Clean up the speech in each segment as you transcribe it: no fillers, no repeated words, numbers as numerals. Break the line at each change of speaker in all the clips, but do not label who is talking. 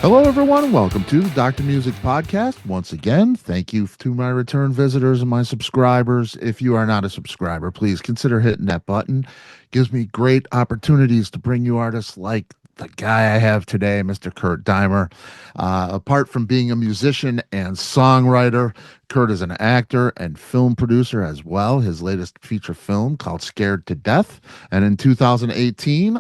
Hello, everyone. Welcome to the Dr. Music Podcast. Once again, thank you to my return visitors and my subscribers. If you are not a subscriber, please consider hitting that button. Gives me great opportunities to bring you artists like the guy I have today, Mr. Kurt Deimer. Apart from being a musician and songwriter, Kurt is an actor and film producer as well. His latest feature film called Scared to Death. And in 2018,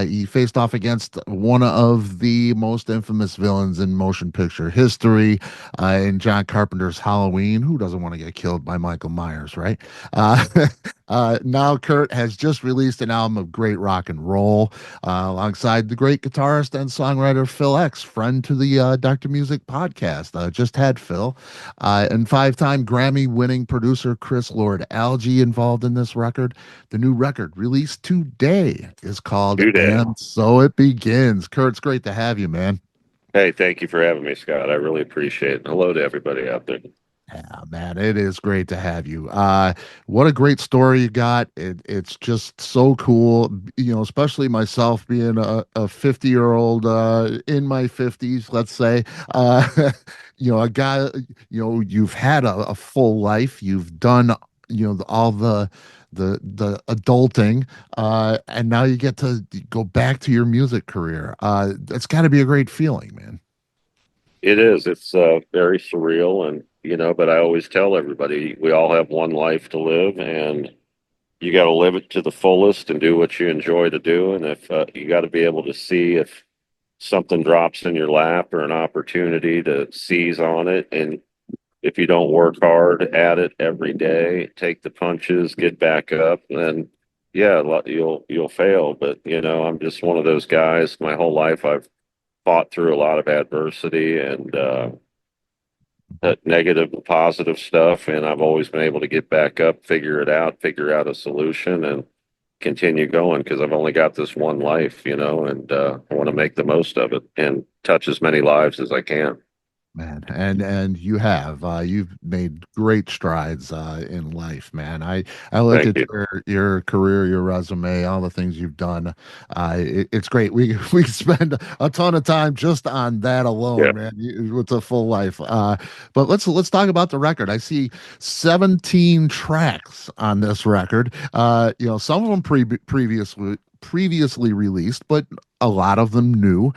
he faced off against one of the most infamous villains in motion picture history, in John Carpenter's Halloween. Who doesn't want to get killed by Michael Myers, right? Uh, now Kurt has just released an album of great rock and roll, alongside the great guitarist and songwriter Phil X, friend to the Dr. Music podcast. Just had Phil. And five-time Grammy-winning producer Chris Lord-Alge involved in this record. The new record, released today, is called
Today.
And So It Begins. Kurt, it's great to have you, man.
Hey, thank you for having me, Scott. I really appreciate it. Hello to everybody out there.
Yeah, man, it is great to have you. What a great story you got. It's just so cool, especially myself being a 50-year-old, in my 50s, let's say. A guy, you've had a full life. You've done, all the adulting, and now you get to go back to your music career. It's got to be a great feeling, man.
It is. It's very surreal, and but I always tell everybody we all have one life to live, and you got to live it to the fullest and do what you enjoy to do. And if you got to be able to see if something drops in your lap or an opportunity to seize on it, and if you don't work hard at it every day, take the punches, get back up, then yeah, you'll fail. But I'm just one of those guys. My whole life, I've fought through a lot of adversity and negative and positive stuff, and I've always been able to get back up, figure out a solution, and continue going because I've only got this one life, and I want to make the most of it and touch as many lives as I can.
Man, and you've made great strides in life, man. I look
Thank
at
you.
your career, your resume, all the things you've done. It's great. We spend a ton of time just on that
Yeah.
alone, man. It's a full life. But let's talk about the record. I see 17 tracks on this record. Some of them previously released, but a lot of them new.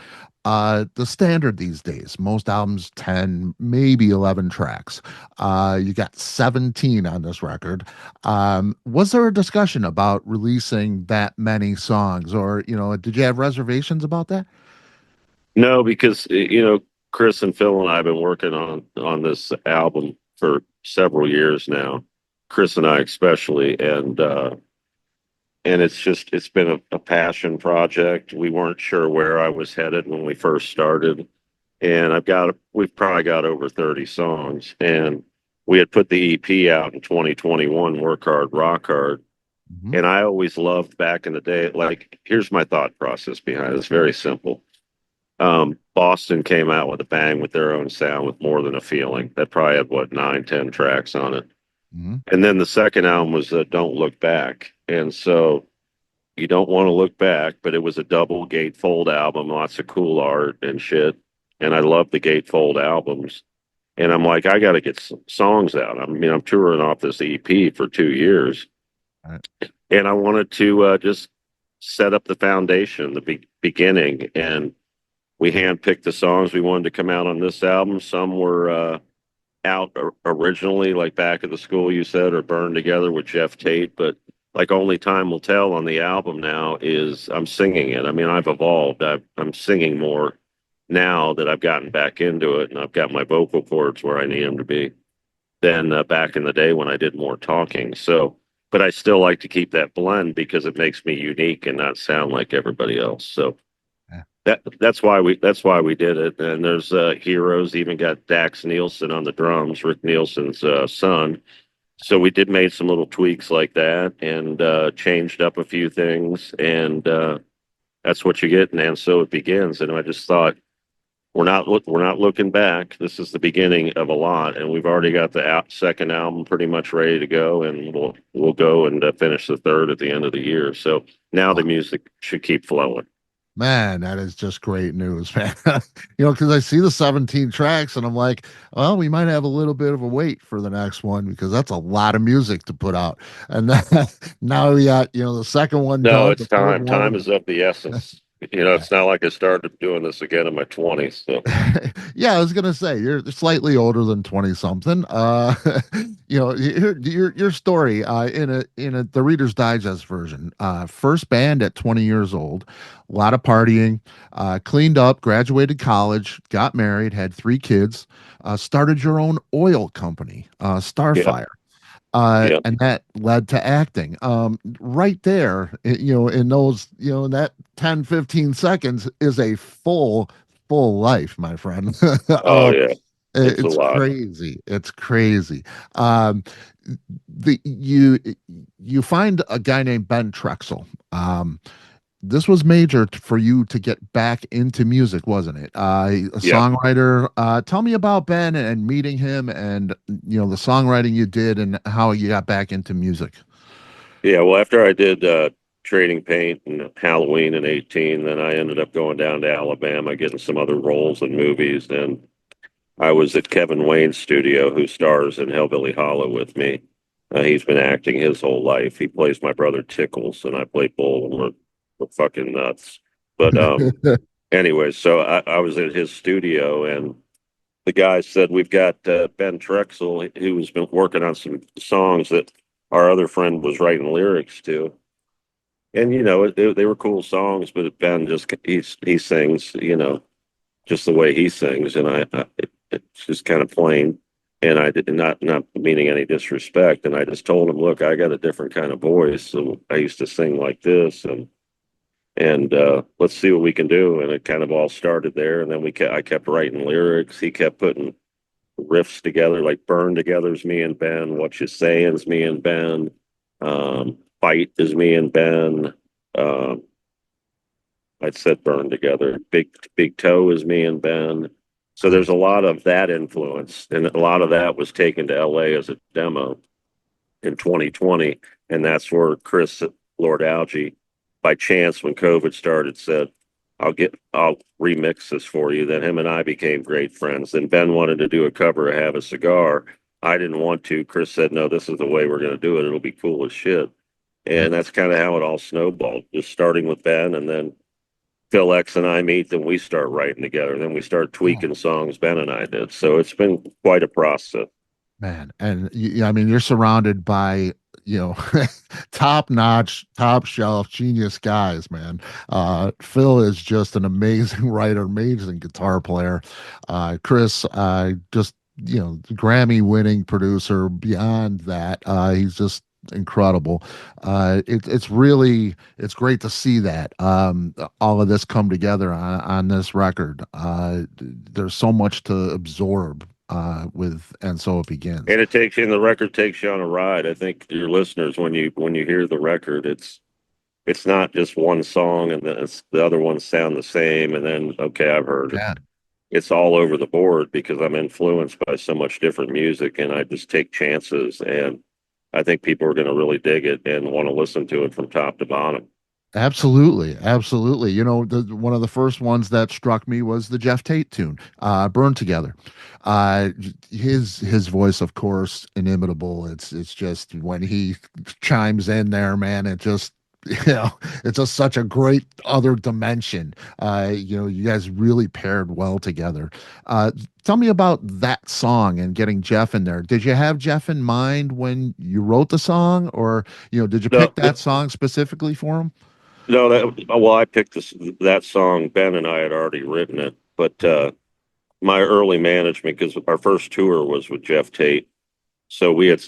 The standard these days, most albums 10, maybe 11 tracks. You got 17 on this record. Was there a discussion about releasing that many songs, or did you have reservations about that?
No, because Chris and Phil and I have been working on this album for several years now. Chris and I especially, and it's been a passion project. We weren't sure where I was headed when we first started, and we've probably got over 30 songs, and we had put the EP out in 2021, Work Hard, Rock Hard,
Mhm.
and I always loved back in the day. Like, here's my thought process behind it. It's very simple. Boston came out with a bang with their own sound with More Than a Feeling. That probably had what, 9, 10 tracks on it.
Mhm.
And then the second album was Don't Look Back. And so you don't want to look back, but it was a double gatefold album, lots of cool art and shit. And I love the gatefold albums. And I'm like, I got to get some songs out. I mean, I'm touring off this EP for 2 years,
All right.
and I wanted to just set up the foundation, the beginning. And we handpicked the songs we wanted to come out on this album. Some were out originally, like Back of the School, you said, or Burned Together with Geoff Tate. But like Only Time Will Tell on the album now is I'm singing it. I mean, I've evolved. I'm singing more now that I've gotten back into it, and I've got my vocal cords where I need them to be than back in the day when I did more talking. So, but I still like to keep that blend because it makes me unique and not sound like everybody else. So
Yeah.
that's why we did it. And there's heroes. Even got Dax Nielsen on the drums, Rick Nielsen's son. So we did made some little tweaks like that and changed up a few things, and that's what you get. And so it begins. And I just thought we're not looking back. This is the beginning of a lot, and we've already got the second album pretty much ready to go, and we'll go and finish the third at the end of the year. So now the music should keep flowing.
Man, that is just great news, man. Because I see the 17 tracks and I'm like, well, we might have a little bit of a wait for the next one because that's a lot of music to put out. And then, now we got, the second one
No,
done, the
it's
third
time. Time
one.
is of the essence.
Yeah.
It's not like I started doing this again in my 20s. So,
Yeah, I was gonna say you're slightly older than 20 something. Your story in a the Reader's Digest version. First band at 20 years old, a lot of partying, cleaned up, graduated college, got married, had 3 kids, started your own oil company,
yeah,
Starfire.
yeah.
And that led to acting. Right there, in those, in that 10-15 seconds is a full life, my friend.
Oh, yeah. It's a
It's
lot.
crazy. It's crazy. Um, the you find a guy named Ben Trexel. This was major for you to get back into music, wasn't it? A
Yeah.
songwriter. Tell me about Ben and meeting him, and the songwriting you did, and how you got back into music.
Yeah. Well, after I did Trading Paint and Halloween in 18, then I ended up going down to Alabama, getting some other roles in movies. And I was at Kevin Wayne's studio, who stars in Hellbilly Hollow with me. He's been acting his whole life. He plays my brother Tickles, and I play Bull, and we're fucking nuts. But anyway, so I was at his studio, and the guy said, "We've got Ben Trexel, who's been working on some songs that our other friend was writing lyrics to." And they were cool songs, but Ben just he sings, just the way he sings, and it's just kind of plain. And I did not meaning any disrespect. And I just told him, look, I got a different kind of voice, so I used to sing like this, and let's see what we can do. And it kind of all started there. And then I kept writing lyrics. He kept putting riffs together, like "Burn Together's" me and Ben, "What You Saying's" me and Ben, "Fight" is me and Ben. Um, I said "Burn Together." Big Toe is me and Ben. So there's a lot of that influence, and a lot of that was taken to LA as a demo in 2020, and that's where Chris Lord-Alge, by chance when COVID started, said, I'll remix this for you." Then him and I became great friends. Then Ben wanted to do a cover of "Have a Cigar." I didn't want to. Chris said, "No, this is the way we're going to do it. It'll be cool as shit." And that's kind of how it all snowballed, just starting with Ben, and then Phil X and I meet, then we start writing together. Then we start
Oh,
tweaking songs Ben and I did. So it's been quite a process.
man, and I mean, you're surrounded by you know top notch, top shelf, genius guys, man. Phil is just an amazing writer, amazing guitar player. Chris, just Grammy winning producer. Beyond that, he's just incredible. It's great to see that all of this come together on this record. There's so much to absorb with "And So It Begins."
And the record takes you on a ride. I think your listeners, when you hear the record, it's not just one song and then the other ones sound the same. And then, okay, I've heard it.
Yeah,
It's all over the board because I'm influenced by so much different music, and I just take chances. And I think people are going to really dig it and want to listen to it from top to bottom.
absolutely, absolutely. One of the first ones that struck me was the Geoff Tate tune, "Burn Together." Uh, his voice, of course, inimitable. It's just when he chimes in there, man. It just it's just such a great other dimension. You guys really paired well together. Uh, Tell me about that song and getting Jeff in there. Did you have Jeff in mind when you wrote the song, or did you
No,
pick that song specifically for him?
no, well, I picked that song. Ben and I had already written it, but my early management, because our first tour was with Geoff Tate. So we had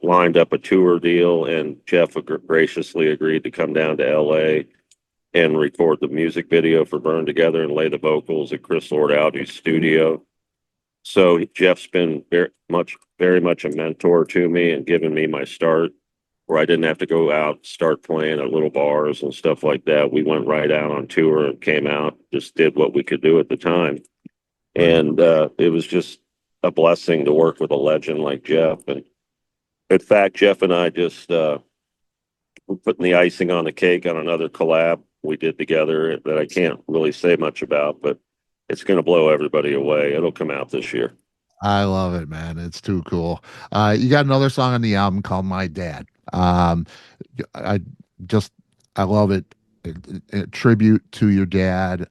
lined up a tour deal, and Jeff graciously agreed to come down to LA and record the music video for "Burn Together" and lay the vocals at Chris Lord-Alge's studio. So Jeff's been very much a mentor to me and given me my start, where I didn't have to go out, start playing at little bars and stuff like that. We went right out on tour and came out, just did what we could do at the time.
Right.
And it was just a blessing to work with a legend like Jeff. And in fact, Jeff and I just we're putting the icing on the cake on another collab we did together that I can't really say much about, but it's going to blow everybody away. It'll come out this year.
I love it, man. It's too cool. You got another song on the album called "My Dad." I just I love it. Tribute to your dad.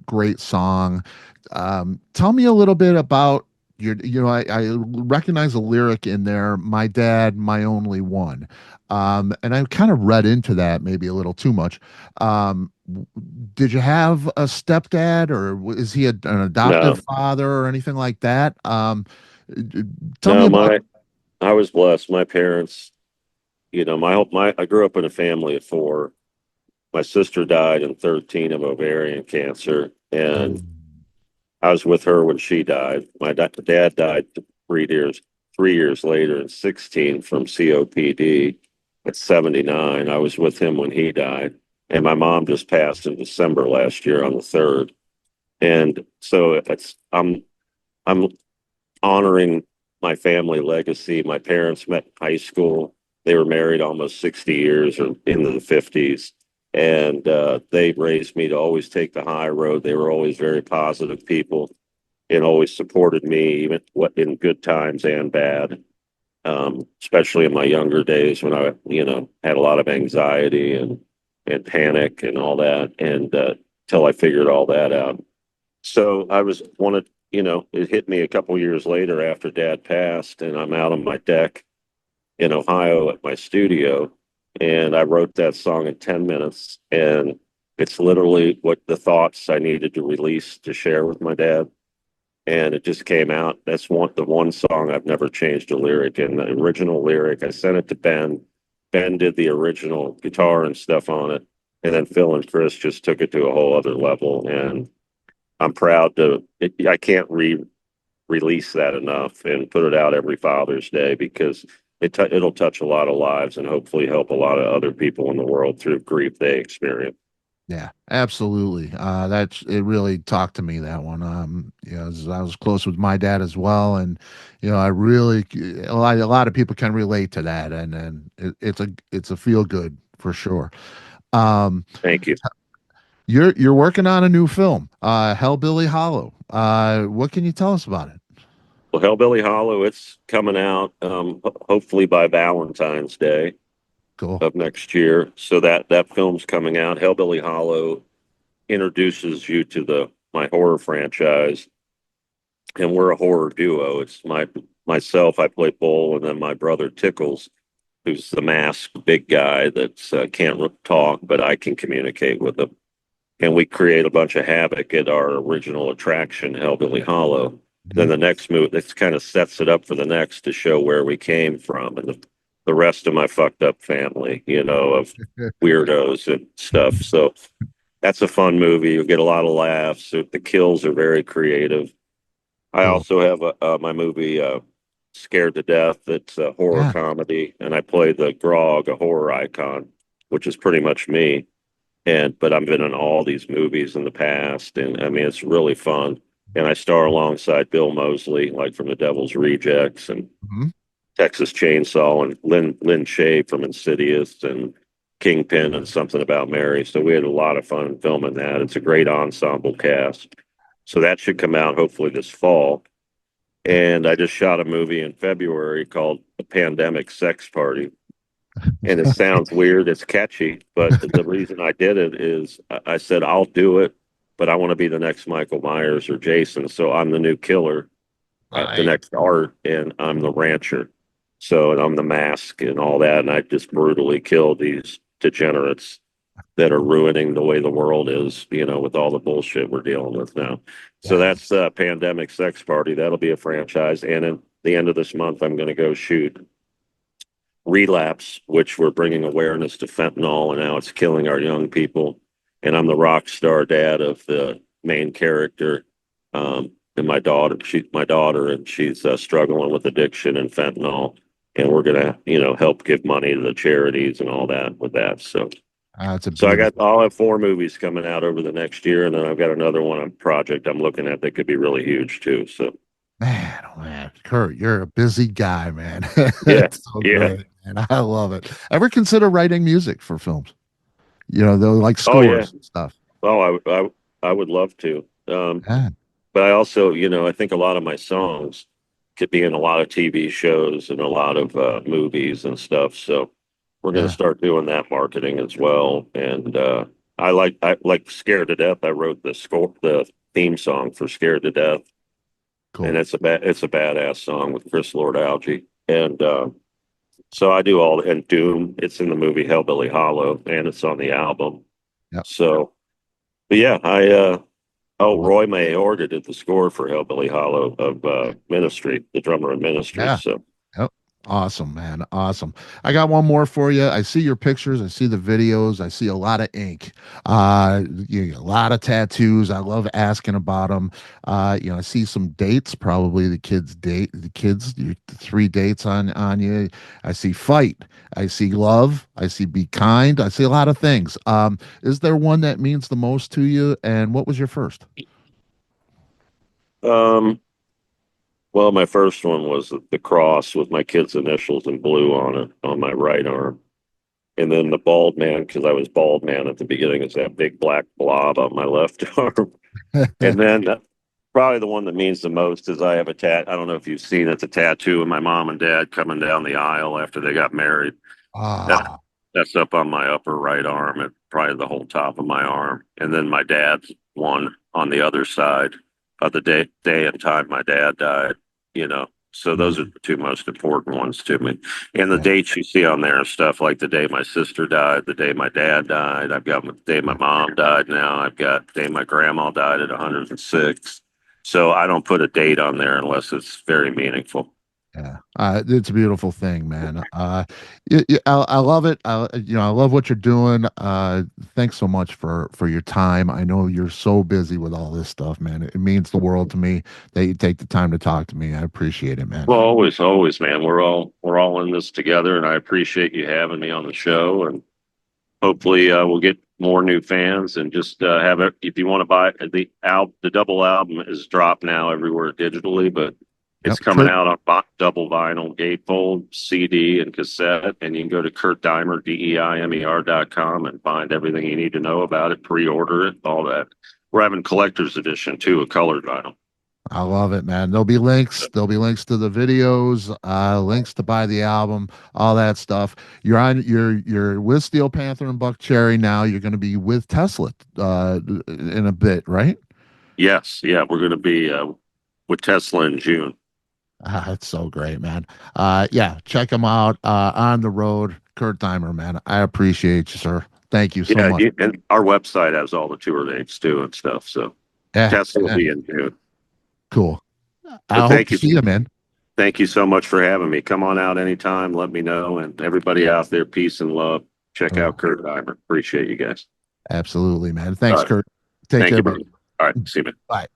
Great song. Tell me a little bit about your. I recognize a lyric in there. My dad, my only one. And I kind of read into that maybe a little too much. Um, did you have a stepdad, or is he an adoptive
No,
father, or anything like that? Tell me
no,
about.
I was blessed. My parents, I grew up in a family of four. My sister died in 13 of ovarian cancer, and I was with her when she died. My dad died 3 years later in 16 from COPD at 79. I was with him when he died. And my mom just passed in December last year on the 3rd. And so I'm honoring my family legacy. My parents met in high school. They were married almost 60 years or into the 50s. And they raised me to always take the high road. They were always very positive people and always supported me, even what in good times and bad. Especially in my younger days when I, had a lot of anxiety and panic and all that, and till I figured all that out. So I was wanted, it hit me a couple years later after Dad passed, and I'm out on my deck in Ohio at my studio, and I wrote that song in 10 minutes, and it's literally what the thoughts I needed to release to share with my dad, and it just came out. That's the one song I've never changed a lyric in. The original lyric, I sent it to Ben. Ben did the original guitar and stuff on it, and then Phil and Chris just took it to a whole other level. And I'm proud to. I can't release that enough and put it out every Father's Day because it'll touch a lot of lives and hopefully help a lot of other people in the world through grief they experience.
Yeah, absolutely. That's it. Really talked to me, that one. I was close with my dad as well, and I really a lot of people can relate to that, and it's a feel good for sure. Um,
Thank you.
you're working on a new film, Hellbilly Hollow. What can you tell us about it?
Well, Hellbilly Hollow, it's coming out hopefully by Valentine's Day
Cool.
of next year. So that film's coming out. Hellbilly Hollow introduces you to the my horror franchise, and we're a horror duo. It's myself, I play Bull, and then my brother Tickles, who's the masked big guy that can't talk, but I can communicate with him. And we create a bunch of havoc at our original attraction, Hellbilly Hollow. Then
Mhm.
the next move, that kind of sets it up for the next to show where we came from and the rest of my fucked up family, of weirdos and stuff. So that's a fun movie. You get a lot of laughs. The kills are very creative. I
Cool.
also have my movie Scared to Death. It's a horror
Yeah.
comedy, and I play the Grog, a horror icon, which is pretty much me. But I've been in all these movies in the past, and I mean it's really fun. And I star alongside Bill Moseley, like from The Devil's Rejects and
Mhm.
Texas Chainsaw, and Lynn Shay from Insidious and Kingpin and Something About Mary. So we had a lot of fun filming that. It's a great ensemble cast. So that should come out hopefully this fall. And I just shot a movie in February called A Pandemic Sex Party. And it sounds weird, it's catchy, but the reason I did it is I said, I'll do it, but I want to be the next Michael Myers or Jason. So I'm the new killer, the
Right.
next Art, and I'm the rancher. So, and I'm the mask and all that. And I just brutally kill these degenerates that are ruining the way the world is, with all the bullshit we're dealing with now. So
Yeah.
that's Pandemic Sex Party. That'll be a franchise. And at the end of this month, I'm going to go shoot Relapse, which we're bringing awareness to fentanyl and how it's killing our young people. And I'm the rock star dad of the main character. And she's my daughter, and she's struggling with addiction and fentanyl. And we're gonna, help give money to the charities and all that with that. So,
It's a
so
beautiful.
I'll have four movies coming out over the next year, and then I've got another one on project I'm looking at that could be really huge too. So,
Man, oh man, Kurt, you're a busy guy, man.
yeah,
It's so
yeah.
great, and I love it. Ever consider writing music for films? They're like
Oh yeah.
scores and stuff.
Oh, I would love to.
Yeah,
But I also, I think a lot of my songs could be in a lot of TV shows and a lot of movies and stuff. So we're going to
yeah,
start doing that marketing as well. And I like Scared to Death. I wrote the theme song for Scared to Death, and
cool.
it's a badass song with Chris Lord-Alge. And so I do all and Doom. It's in the movie Hellbilly Hollow, and it's on the album.
Yep.
So, but yeah, oh,
Well,
Roy Mayorga did the score for Hellbilly Hollow of Ministry, the drummer in Ministry.
yeah.
So,
Yep. Awesome, man. Awesome. I got one more for you. I see your pictures. I see the videos. I see a lot of ink. A lot of tattoos. I love asking about them. I see some dates. Probably the kids. Your three dates on you. I see fight. I see love. I see be kind. I see a lot of things. Is there one that means the most to you? And what was your first?
um, well, my first one was the cross with my kid's initials in blue on it on my right arm. And then the bald man, because I was bald man at the beginning, is that big black blob on my left arm. And then probably the one that means the most is I have a tat. I don't know if you've seen it, the tattoo of my mom and dad coming down the aisle after they got married. That,
Ah,
that's up on my upper right arm and probably the whole top of my arm. And then my dad's one on the other side of the day and time my dad died, you know. So those are
mhm,
the two most important ones to me. And the
yeah,
dates you see on there and stuff like the day my sister died, the day my dad died. I've got the day my mom died now. I've got the day my grandma died at 106. So I don't put a date on there unless it's very meaningful.
yeah. It's a beautiful thing, man. I love it. I love what you're doing. Thanks so much for your time. I know you're so busy with all this stuff, man. It means the world to me that you take the time to talk to me. I appreciate it, man.
Well, always, always, man. We're all in this together, and I appreciate you having me on the show. And hopefully, we'll get more new fans. And just have it. If you want to buy the double album is dropped now everywhere digitally, but it's
Yep.
coming out on double vinyl, gatefold, CD, and cassette. And you can go to DEIMER.com and find everything you need to know about it. Pre-order it, all that. We're having collector's edition too, a colored vinyl.
I love it, man. There'll be links. There'll be links to the videos, links to buy the album, all that stuff. You're with Steel Panther and Buck Cherry now. You're going to be with Tesla in a bit, right?
Yes, yeah, we're going to be with Tesla in June.
It's so great, man. Yeah, check him out on the road. Kurt Deimer, man. I appreciate you, sir. Thank you so
Yeah,
much.
and our website has all the tour dates too and stuff. So
Yeah,
Tesla will
yeah,
be in June.
cool.
But
I hope to see you, man.
thank you so much for having me. Come on out anytime. Let me know. And everybody out there, peace and love. Check
Oh,
out Kurt Deimer. Appreciate you guys.
absolutely, man.
All
Thanks,
right,
Kurt. Take
thank
care,
you,
buddy.
brother. All right, see you, man.
Bye.